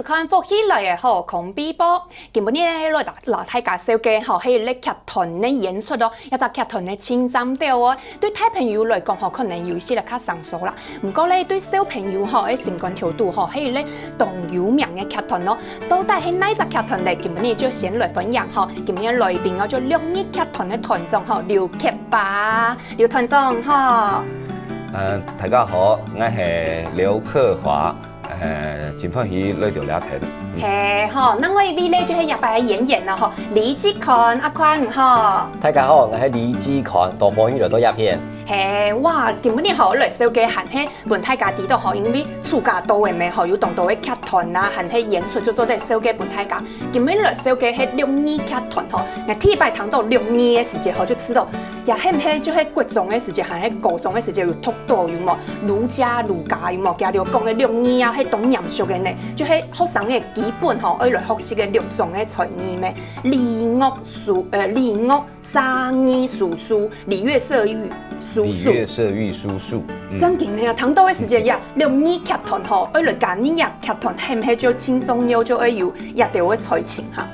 是看福喜来嘅吼，空比波。今晡日咧，老太家小嘅吼，喺咧劇團咧演出咯，一隻劇團咧清站掉哦。對大朋友嚟講吼，可能有些咧較生疏啦。唔過咧，對小朋友吼，喺成功條度吼，喺咧當有名嘅劇團咯。到底係哪一隻劇團咧？今晡日就先來分享吼。今晡日來賓我就6億劇團嘅團長吼，劉克華，劉團長吼。大家好，我係劉克華。真歡喜來到聊天。係吼，那我呢邊咧就係入嚟演員啦吼，李志權阿寬吼。大家好，我係李志權，多歡喜來到入片。係哇，今晡日吼來小嘅行喺本大家知道吼，因為暑假到嘅咩吼，有當到嘅劇團啊，行喺演出就做啲小嘅本大家。今晡日來小嘅係6億劇團吼，我第一擺聽到6億嘅時節吼，就知道也係唔係就係國中嘅時節，行喺高中嘅時節有讀到有冇儒家有冇，加條講嘅6億啊，喺東嚴肅嘅呢，就係學生嘅基本吼，愛來學習嘅6種嘅才藝咩，禮樂三藝術數，禮樂射御。禮樂射御書數，真勁嘅，聽到嘅時節呀，6億劇團吼，愛來揀呢日劇團，係唔係就輕鬆有就愛有一條嘅才情哈？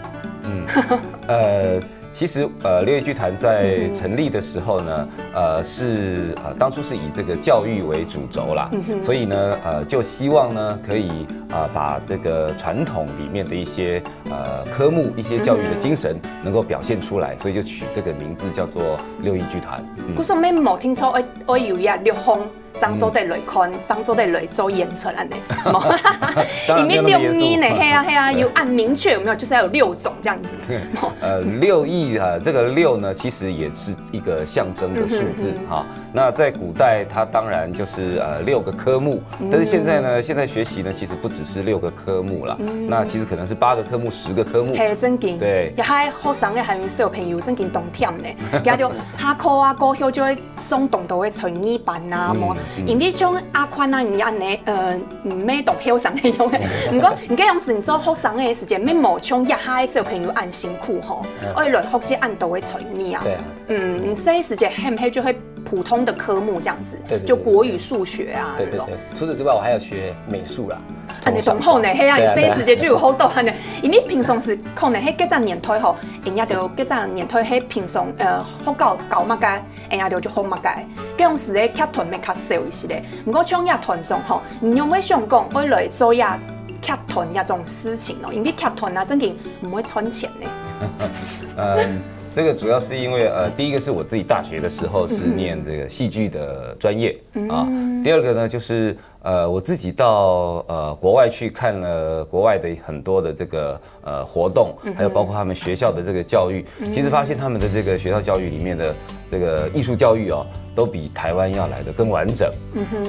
其實6億劇團在成立的時候呢，是當初是以這個教育為主軸啦，所以呢，就希望呢可以把這個傳統裡面的一些科目、一些教育的精神能夠表現出來，所以就取這個名字叫做6億劇團。嗰種咩冇聽錯，我有呀6項。漳州地來看，漳州地來做演出安尼，因為6億呢，係啊，有按明確有沒有，就是要有6種這樣子。6億啊，這個6呢，其實也是一個象徵的數字哈。那在古代，它當然就是6個科目，但是現在呢，現在學習呢，其實不只是6個科目啦，那其實可能是8個科目、10個科目。係真勁，對，又係學生嘅係用小朋友真勁動聽呢，加條下課啊，過後就會送動到嘅才藝班啊，因為種阿寬啊，唔安尼，唔咩讀學生嘅用嘅，唔過而家有時做學生嘅時間，咩無像一下小朋友按辛苦吼，我來學習按到嘅才藝啊，細時間係唔係就係普通的科目這樣子，對，就國語、數學啊，對。除此之外，我還有學美術啦。你同好呢，係啊，細時間就有好多呢。因為平常時可能喺幾陣年推吼，人家就幾陣年推喺平常學教乜嘅，人家就好乜嘅。嗰種時咧劇團咪較少一些咧。唔過像亞團眾吼，唔用會想講會來做亞劇團一種事情咯，因為劇團啊真係唔會賺錢咧。這個主要是因為第一個是我自己大學的時候是念這個戲劇的專業啊，第二個呢就是我自己到國外去看了國外的很多的這個活動，還有包括他們學校的這個教育，其實發現他們的這個學校教育裡面的這個藝術教育哦，都比台灣要來得更完整。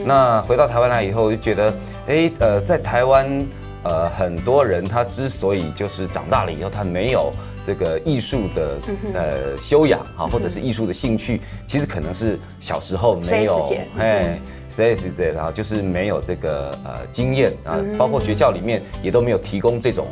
那回到台灣來以後，我就覺得在台灣很多人他之所以就是長大了以後他沒有這個藝術的修養哈，或者是藝術的興趣，其實可能是小時候沒有然後就是沒有這個經驗啊，包括學校裡面也都沒有提供這種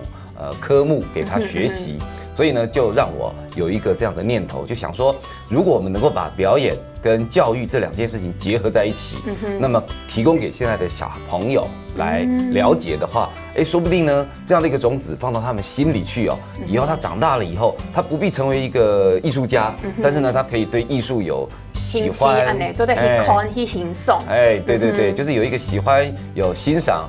科目給他學習，所以呢就讓我有一個這樣的念頭，就想說，如果我們能夠把表演跟教育這兩件事情結合在一起，那麼提供給現在的小朋友來了解的話，說不定呢，這樣的一個種子放到他們心裡去哦，以後他長大了以後，他不必成為一個藝術家，但是呢，他可以對藝術有喜歡，做得去看去欣賞，對，就是有一個喜歡有欣賞。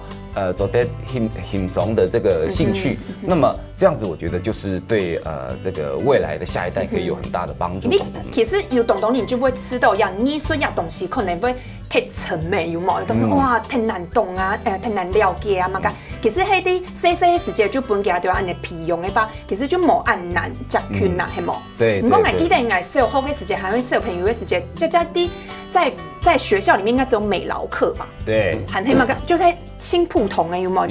做得欣賞的這個興趣，那麼這樣子，我覺得就是對這個未來的下一代可以有很大的幫助。你其實有懂你就會知道，像藝術呀東西可能會太沉迷有冇？哇，太難懂啊，太難了解啊嘛個。其實喺啲細細時間就本家就按你皮用嘅話，其實就冇按難集權啦，係冇？對。唔講係記得係小學嘅時間，還有小朋友嘅時間，即啲在學校裡面應該只有美勞課吧？對。很黑嘛個，就是輕普通嘅有冇？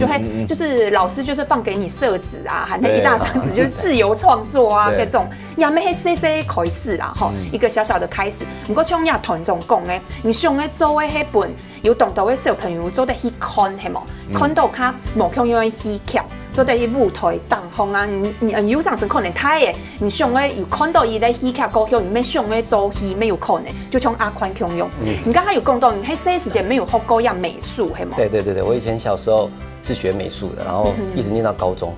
就是老師就是放給你設置啊，很黑一大張紙，就是自由創作啊，嗰種。也咩係細開始啦，吼，一個小小的開始。唔過像亞團總講嘅，你上嘅做嘅迄本有動到嘅小朋友做得去看係冇？看到佢冇像樣戲劇。做得去舞台當紅啊，有陣時可能睇嘅，你上嘅有看到伊咧戲劇高響，你咩上嘅做戲沒有可能，就像阿寬強用。你剛剛有講到，你喺細時間沒有學過樣美術，係嗎？對，我以前小時候是学美术的，然后一直念到高中。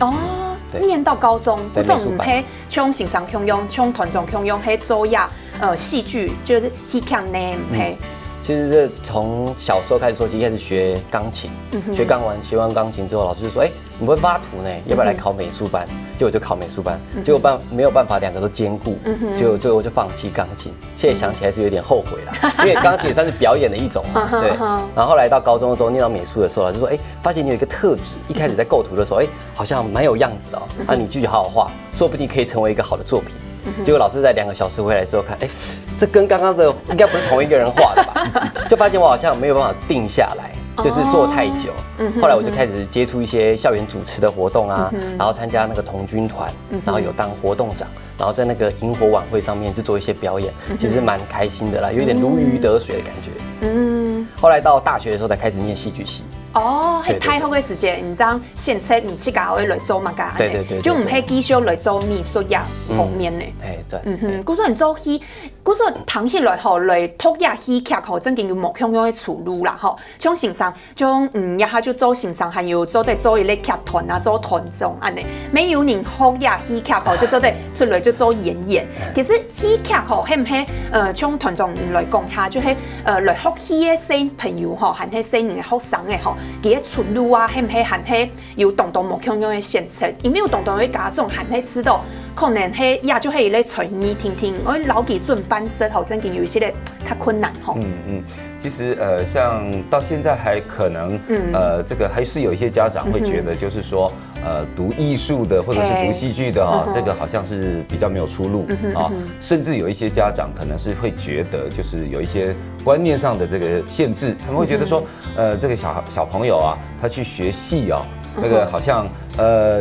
哦，念到高中，在美术班，像欣赏腔用，像团长腔用，嘿周亚戏剧就是he can name 嘿。其实这从小时候开始说起，一开始学钢琴，学完钢琴之后，老师就说，你不会挖土呢，要不要来考美术班？结果就考美术班，结果没有办法两个都兼顾，结果最后就放弃钢琴。现在想起来是有点后悔啦，因为钢琴也算是表演的一种嘛，对。然后后来到高中的时候，念到美术的时候，老师说，发现你有一个特质，一开始在构图的时候，好像蛮有样子的哦，你继续好好画，说不定可以成为一个好的作品。结果老师在2个小时回来之后看，这跟刚刚的应该不是同一个人画的吧？就发现我好像没有办法定下来，就是做太久。后来我就开始接触一些校园主持的活动啊，然后参加那个童军团，然后有当活动长，然后在那个萤火晚会上面就做一些表演，其实蛮开心的啦，有点如鱼得水的感觉。后来到大学的时候才开始念戏剧系。哦，喺太好嘅時節，唔知現出唔自家可以來做乜㗎？對，就唔係繼續來做美術業方面嘅。對。嗰陣做戲，嗰陣談起來後來讀下戲劇後，真正要目標嘅出路啦，吼。像先生，像一下就做先生，還有做得做一啲劇團啊，做團長安尼。沒有人學下戲劇後，就做得出來就做演員。其實戲劇後係唔係像團長來講下，就係來學戲嘅小朋友吼，還係細年嘅學生嘅吼。佢嘅出路啊，係唔係還係有動到目標嘅選擇？有沒有動到嘅家長還係知道，可能係也就係咧隨意聽聽，我老幾準翻身後，真嘅有一些咧較困難吼。其實像到現在還可能這個還是有一些家長會覺得，就是說讀藝術的或者是讀戲劇的這個好像是比較沒有出路啊，甚至有一些家長可能是會覺得，就是有一些觀念上的這個限制，他們會覺得說，這個小朋友啊，他去學戲啊。那個好像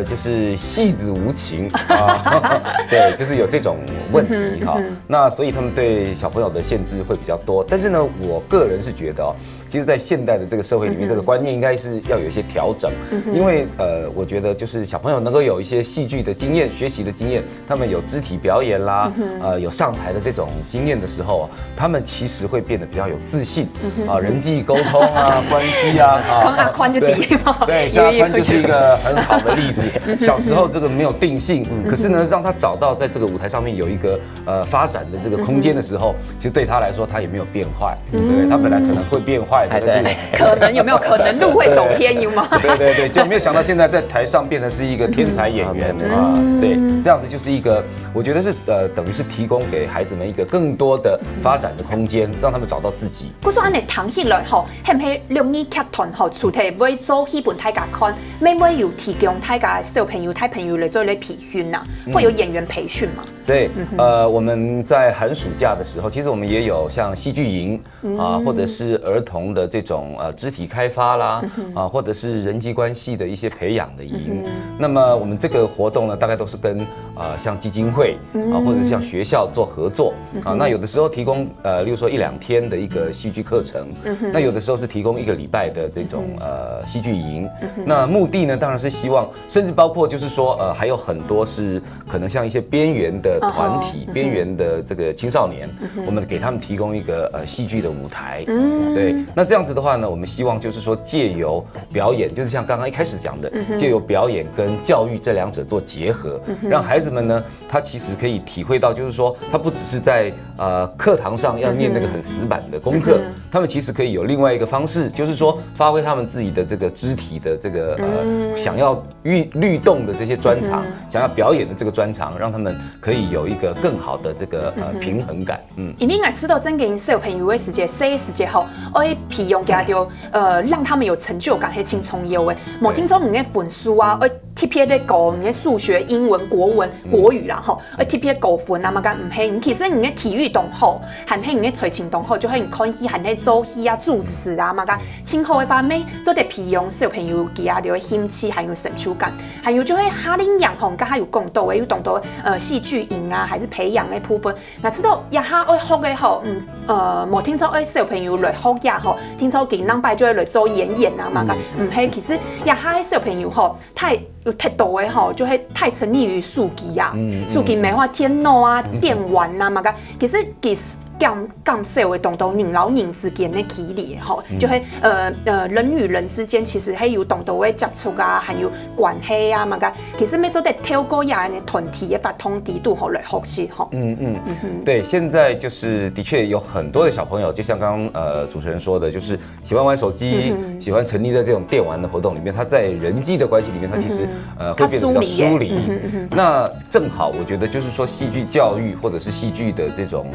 就是戲子無情啊，對，就是有這種問題哈。那所以他們對小朋友的限制會比較多。但是呢，我個人是覺得哦，其實在現代的這個社會裡面，這個觀念應該是要有一些調整。因為我覺得就是小朋友能夠有一些戲劇的經驗、學習的經驗，他們有肢體表演啦，有上台的這種經驗的時候，他們其實會變得比較有自信啊，人際溝通啊，關係啊，阿寬就第一嘛，對，像阿寬就是一個很好的例子。小時候這個沒有定性，可是呢，讓他找到在這個舞台上面有一個發展的這個空間的時候，其實對他來說，他也沒有變壞，對，他本來可能會變壞的，但是可能有沒有可能路會走偏，有嗎？對，就沒有想到現在在台上變成是一個天才演員啊，對，這樣子就是一個，我覺得是等於是提供給孩子們一個更多的發展的空間，讓他們找到自己。我說安尼談起來吼，係唔係兩年劇團吼，主題會做戲本大家看，會有提供大家小朋友、大朋友來做嚟培訓啊，會有演員培訓嗎？對，我們在寒暑假的時候，其實我們也有像戲劇營啊，或者是兒童的這種肢體開發啦，啊，或者是人際關係的一些培養的營。那麼我們這個活動呢，大概都是跟像基金會啊，或者是像學校做合作啊。那有的時候提供例如說1-2天的一個戲劇課程，那有的時候是提供1個禮拜的這種戲劇營。那目的呢，當然是希望，甚至包括就是說還有很多是可能像一些邊緣的團體、邊緣的這個青少年，我們給他們提供一個戲劇的舞台。對，那這樣子的話呢，我們希望就是說借由表演，就是像剛剛一開始講的，借由表演跟教育這兩者做結合，讓孩子們呢，他其實可以體會到，就是說他不只是在課堂上要念那個很死板的功課，他們其實可以有另外一個方式，就是說發揮他們自己的這個肢體的這個想要律動的這些專長，想要表演的這個專長，讓他們可以有一個更好的這個平衡感。因為我知道真嘅小朋友嘅時節，細嘅時節後，我會培養佢哋，讓他們有成就感，係輕鬆有嘅。冇聽說唔嘅分數啊，我特別咧教唔嘅數學、英文、國文、國語啦，吼，我特別高分啊嘛，咁唔係。其實唔嘅體育同好，還係唔嘅隨情同好，就係唔看戲，還係做戲啊、主持啊嘛，咁輕好嘅方面，都得培養小朋友佢啊嘅興趣，還有成就感，還有就係哈林養紅，加有講到嘅，有講到戲劇營啊，還是培養嘅部分。我知道一下愛學嘅吼，冇聽說愛小朋友來學呀吼，聽說佢能擺就來做演員啊嘛，咁唔係。其實一下嘅小朋友吼，太多嘅吼，就係太沉溺於數機啊，數機美化電腦啊、電玩啊嘛，咁其實减少的动到人老人之间的距离吼，就系人与人之間其實係有動到嘅接觸啊，還有關係啊嘛個，其實咩都得透過呀呢團體嘅發通地度好來學習吼。對，現在就是的確有很多的小朋友，就像剛剛主持人說的，就是喜歡玩手機，喜歡沉溺在這種電玩的活動裡面，他在人際的關係裡面，他其實會變得比較疏離。那正好，我覺得就是說戲劇教育或者是戲劇的這種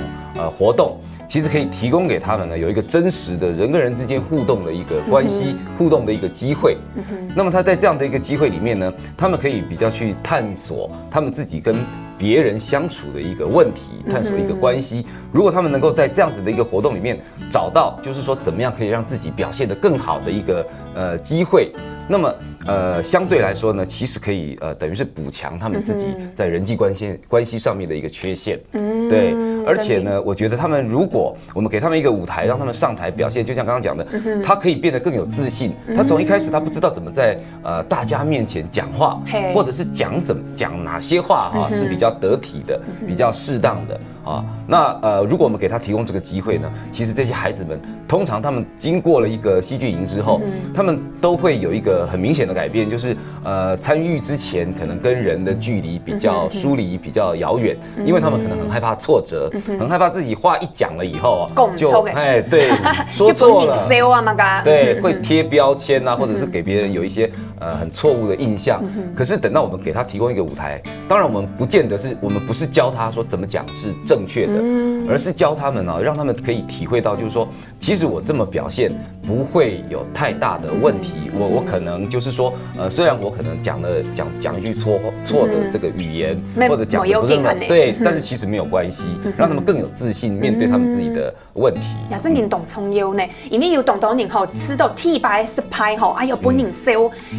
活動。其實可以提供給他們呢，有一個真實的人跟人之間互動的一個關係，互動的一個機會。那麼他在這樣的一個機會裡面呢，他們可以比較去探索他們自己跟別人相處的一個問題，探索一個關係。如果他們能夠在這樣子的一個活動裡面找到，就是說怎麼樣可以讓自己表現得更好的一個機會，那麼相對來說呢，其實可以等於是補強他們自己在人際關係上面的一個缺陷。對，而且呢，我覺得他們如果我們給他們一個舞台，讓他們上台表現，就像剛剛講的，他可以變得更有自信。他從一開始他不知道怎麼在大家面前講話，或者是講哪些話啊是比較得體的、比較適當的啊。那如果我們給他提供這個機會呢，其實這些孩子們通常他們經過了一個戲劇營之後，他們都會有一個很明顯的改變，就是參與之前可能跟人的距離比較疏離、比較遙遠，因為他們可能很害怕挫折，很害怕自己話一講了以後就對說錯了，對，會貼標籤啊，或者是給別人有一些很錯誤的印象。可是等到我們給他提供一個舞台，當然我們不見得是我們不是教他說怎麼講是正確的，而是教他們啊，讓他們可以體會到，就是說其實我這麼表現不會有太大的問題。我可能就是說，雖然我可能講一句錯的這個語言，或者講得不是那麼對，但是其實沒有關係，讓他們更有自信面對他們自己的問題。呀，真認同重要呢，因為有當到人吼知道體敗失敗吼，哎呦本人少，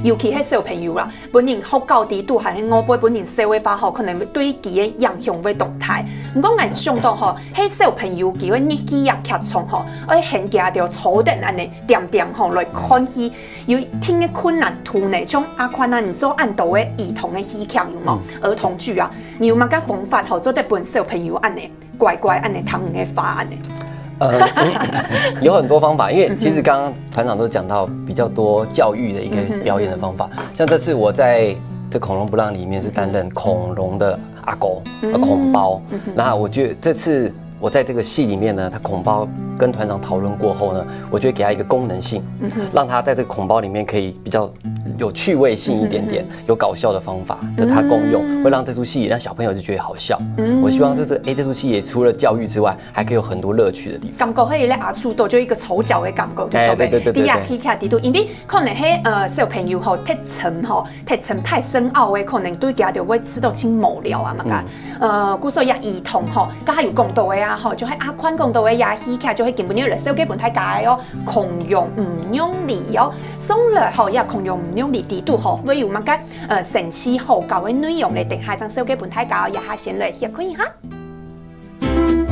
尤其係小朋友啦，本人學到地度係我輩本人少嘅話吼，可能對佢嘅影響會動態。唔講係上到吼，喺小朋友佢嘅日記也劇從吼，我現家條坐定安尼點吼來看戲，有聽嘅困難圖呢，像阿寬啊，你做按到嘅兒童嘅戲劇有冇？兒童劇啊，你有乜個方法吼做得本小朋友安尼乖乖安尼聽嘅話安尼？有很多方法，因為其實剛剛團長都講到比較多教育的一個表演的方法，像這次我在這恐龍不讓裡面是擔任恐龍的阿狗恐包，那我覺得這次我在這個戲裡面呢，他恐包跟團長討論過後呢，我覺得給他一個功能性，讓他在這個恐包裡面可以比較有趣味性一點點，有搞笑的方法的他共用，會讓這出戲讓小朋友就覺得好笑。我希望就是這出戲也除了教育之外，還可以有很多樂趣的地方。感覺可以咧，阿叔到咗一個丑角嘅感覺，就錯嘅。啲啊，戲劇啲都，因為可能喺小朋友吼踢沉太深奧嘅，可能對佢哋會知道真無聊啊嘛個。故所以兒童吼，家有講到嘅啊，吼就係阿寬講到嘅呀，戲劇就係根本要嚟手機本睇解哦，窮用唔用理哦，送嚟吼也窮用唔用理地度吼，會有乜個神奇好教嘅內容嚟定下張手機本睇解，也下先嚟學看一下。